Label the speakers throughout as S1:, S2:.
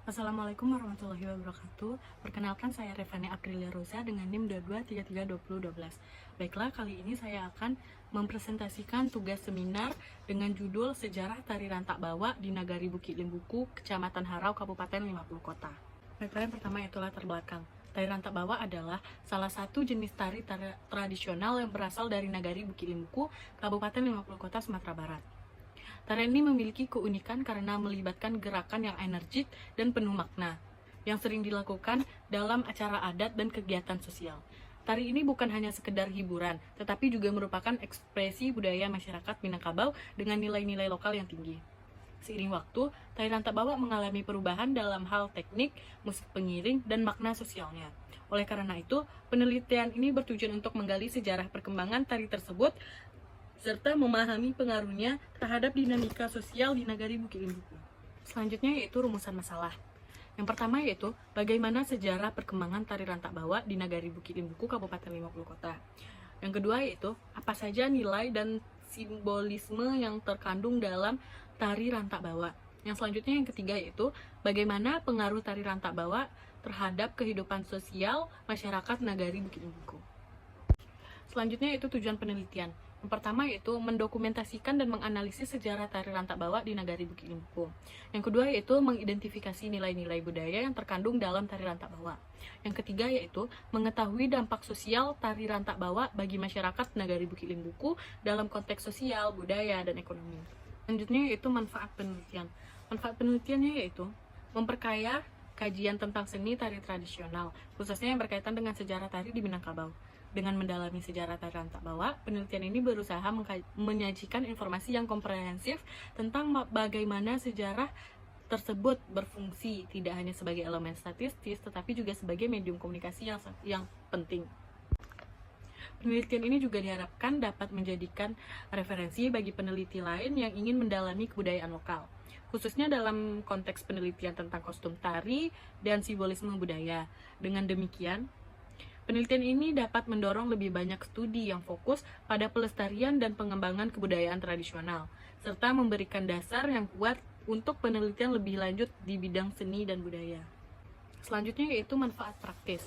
S1: Assalamualaikum warahmatullahi wabarakatuh. Perkenalkan, saya Revani Aprilia Rosa dengan NIM 22332012. Baiklah, kali ini saya akan mempresentasikan tugas seminar dengan judul Sejarah Tari Rantak Bawa di Nagari Bukit Limbuku, Kecamatan Harau, Kabupaten 50 Kota. Baiklah, yang pertama itu latar belakang. Tari Rantak Bawa adalah salah satu jenis tari tradisional yang berasal dari Nagari Bukit Limbuku, Kabupaten 50 Kota, Sumatera Barat. Tarian ini memiliki keunikan karena melibatkan gerakan yang energik dan penuh makna, yang sering dilakukan dalam acara adat dan kegiatan sosial. Tari ini bukan hanya sekedar hiburan, tetapi juga merupakan ekspresi budaya masyarakat Minangkabau dengan nilai-nilai lokal yang tinggi. Seiring waktu, tari rantak bawa mengalami perubahan dalam hal teknik, musik pengiring, dan makna sosialnya. Oleh karena itu, penelitian ini bertujuan untuk menggali sejarah perkembangan tari tersebut serta memahami pengaruhnya terhadap dinamika sosial di Nagari Bukit Limbuku. Selanjutnya yaitu rumusan masalah. Yang pertama yaitu bagaimana sejarah perkembangan tari rantak bawa di Nagari Bukit Limbuku, Kabupaten 50 Kota. Yang kedua yaitu apa saja nilai dan simbolisme yang terkandung dalam tari rantak bawa. Yang selanjutnya yang ketiga yaitu bagaimana pengaruh tari rantak bawa terhadap kehidupan sosial masyarakat Nagari Bukit Limbuku. Selanjutnya itu tujuan penelitian. Yang pertama yaitu mendokumentasikan dan menganalisis sejarah tari rantak bawa di Nagari Bukit Limbuku. Yang kedua yaitu mengidentifikasi nilai-nilai budaya yang terkandung dalam tari rantak bawa. Yang ketiga yaitu mengetahui dampak sosial tari rantak bawa bagi masyarakat Nagari Bukit Limbuku dalam konteks sosial, budaya, dan ekonomi. Selanjutnya yaitu manfaat penelitian. Manfaat penelitiannya yaitu memperkaya kajian tentang seni tari tradisional, khususnya yang berkaitan dengan sejarah tari di Minangkabau. Dengan mendalami sejarah tari rantak bawa, penelitian ini berusaha menyajikan informasi yang komprehensif tentang bagaimana sejarah tersebut berfungsi, tidak hanya sebagai elemen statistis, tetapi juga sebagai medium komunikasi yang penting. Penelitian ini juga diharapkan dapat menjadikan referensi bagi peneliti lain yang ingin mendalami kebudayaan lokal, khususnya dalam konteks penelitian tentang kostum tari dan simbolisme budaya. Dengan demikian, penelitian ini dapat mendorong lebih banyak studi yang fokus pada pelestarian dan pengembangan kebudayaan tradisional, serta memberikan dasar yang kuat untuk penelitian lebih lanjut di bidang seni dan budaya. Selanjutnya yaitu manfaat praktis.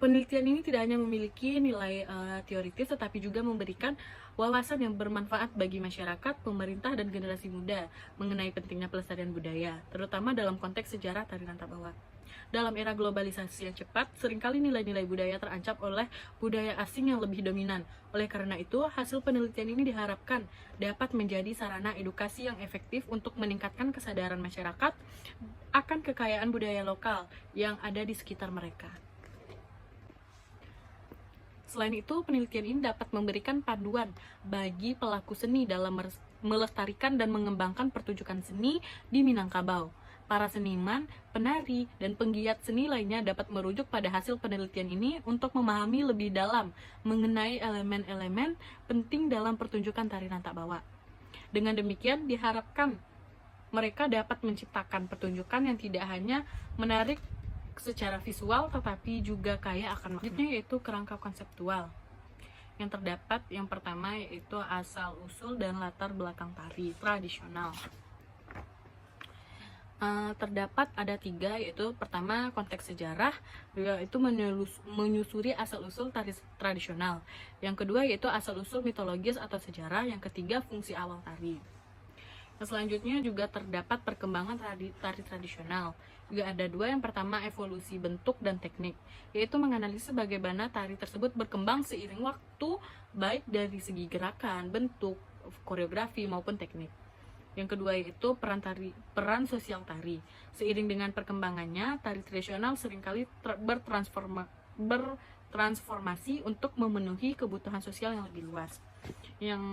S1: Penelitian ini tidak hanya memiliki nilai teoritis, tetapi juga memberikan wawasan yang bermanfaat bagi masyarakat, pemerintah, dan generasi muda mengenai pentingnya pelestarian budaya, terutama dalam konteks sejarah tari rantak bawa. Dalam era globalisasi yang cepat, seringkali nilai-nilai budaya terancam oleh budaya asing yang lebih dominan. Oleh karena itu, hasil penelitian ini diharapkan dapat menjadi sarana edukasi yang efektif untuk meningkatkan kesadaran masyarakat akan kekayaan budaya lokal yang ada di sekitar mereka. Selain itu, penelitian ini dapat memberikan panduan bagi pelaku seni dalam melestarikan dan mengembangkan pertunjukan seni di Minangkabau. Para seniman, penari, dan penggiat seni lainnya dapat merujuk pada hasil penelitian ini untuk memahami lebih dalam mengenai elemen-elemen penting dalam pertunjukan tari rantak bawa. Dengan demikian, diharapkan mereka dapat menciptakan pertunjukan yang tidak hanya menarik secara visual, tetapi juga kaya akan makna. Yaitu kerangka konseptual yang terdapat. Yang pertama yaitu asal-usul dan latar belakang tari tradisional. Terdapat ada 3, yaitu pertama konteks sejarah, yaitu menyusuri asal-usul tari tradisional. Yang kedua yaitu asal-usul mitologis atau sejarah. Yang ketiga fungsi awal tari. Selanjutnya juga terdapat perkembangan tari tradisional. Juga ada 2, yang pertama evolusi bentuk dan teknik, yaitu menganalisis bagaimana tari tersebut berkembang seiring waktu, baik dari segi gerakan, bentuk, koreografi maupun teknik. Yang kedua yaitu peran sosial tari. Seiring dengan perkembangannya, tari tradisional seringkali bertransformasi untuk memenuhi kebutuhan sosial yang lebih luas. Yang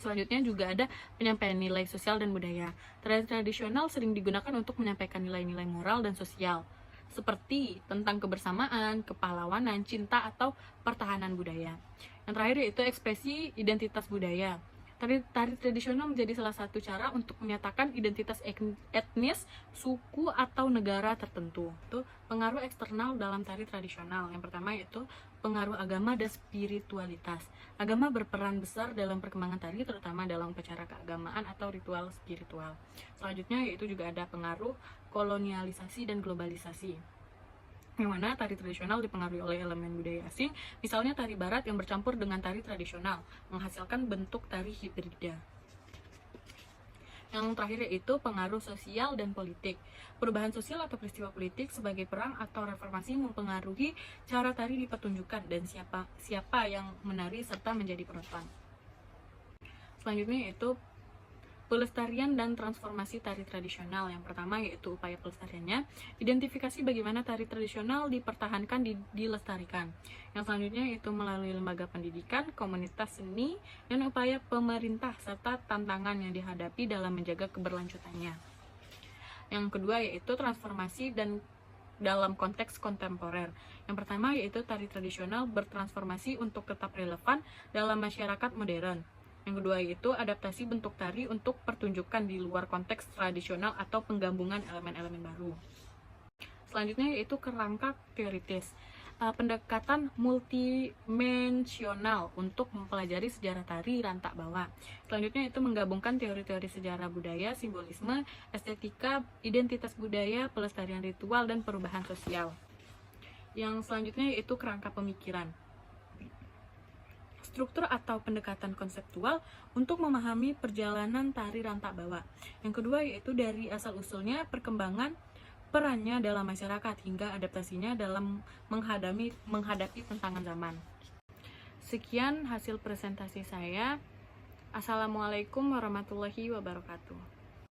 S1: selanjutnya juga ada penyampaian nilai sosial dan budaya. Tari tradisional sering digunakan untuk menyampaikan nilai-nilai moral dan sosial, seperti tentang kebersamaan, kepahlawanan, cinta, atau pertahanan budaya. Yang terakhir yaitu ekspresi identitas budaya. Tari tradisional menjadi salah satu cara untuk menyatakan identitas etnis, suku, atau negara tertentu. Itu pengaruh eksternal dalam tari tradisional. Yang pertama yaitu pengaruh agama dan spiritualitas. Agama berperan besar dalam perkembangan tari, terutama dalam upacara keagamaan atau ritual spiritual. Selanjutnya yaitu juga ada pengaruh kolonialisasi dan globalisasi, yang mana tari tradisional dipengaruhi oleh elemen budaya asing, misalnya tari barat yang bercampur dengan tari tradisional, menghasilkan bentuk tari hibrida. Yang terakhir yaitu pengaruh sosial dan politik. Perubahan sosial atau peristiwa politik sebagai perang atau reformasi mempengaruhi cara tari dipertunjukkan dan siapa yang menari serta menjadi penonton. Selanjutnya yaitu pelestarian dan transformasi tari tradisional. Yang pertama yaitu upaya pelestariannya, identifikasi bagaimana tari tradisional dipertahankan, dilestarikan. Yang selanjutnya yaitu melalui lembaga pendidikan, komunitas seni, dan upaya pemerintah serta tantangan yang dihadapi dalam menjaga keberlanjutannya. Yang kedua yaitu transformasi dan dalam konteks kontemporer. Yang pertama yaitu tari tradisional bertransformasi untuk tetap relevan dalam masyarakat modern. Yang kedua yaitu adaptasi bentuk tari untuk pertunjukan di luar konteks tradisional atau penggabungan elemen-elemen baru. Selanjutnya yaitu kerangka teoritis, pendekatan multidimensional untuk mempelajari sejarah tari rantak bawah. Selanjutnya itu menggabungkan teori-teori sejarah budaya, simbolisme, estetika, identitas budaya, pelestarian ritual, dan perubahan sosial. Yang selanjutnya yaitu kerangka pemikiran, struktur atau pendekatan konseptual untuk memahami perjalanan tari rantak bawah. Yang kedua yaitu dari asal-usulnya, perkembangan, perannya dalam masyarakat, hingga adaptasinya dalam menghadapi tantangan zaman. Sekian hasil presentasi saya. Assalamualaikum warahmatullahi wabarakatuh.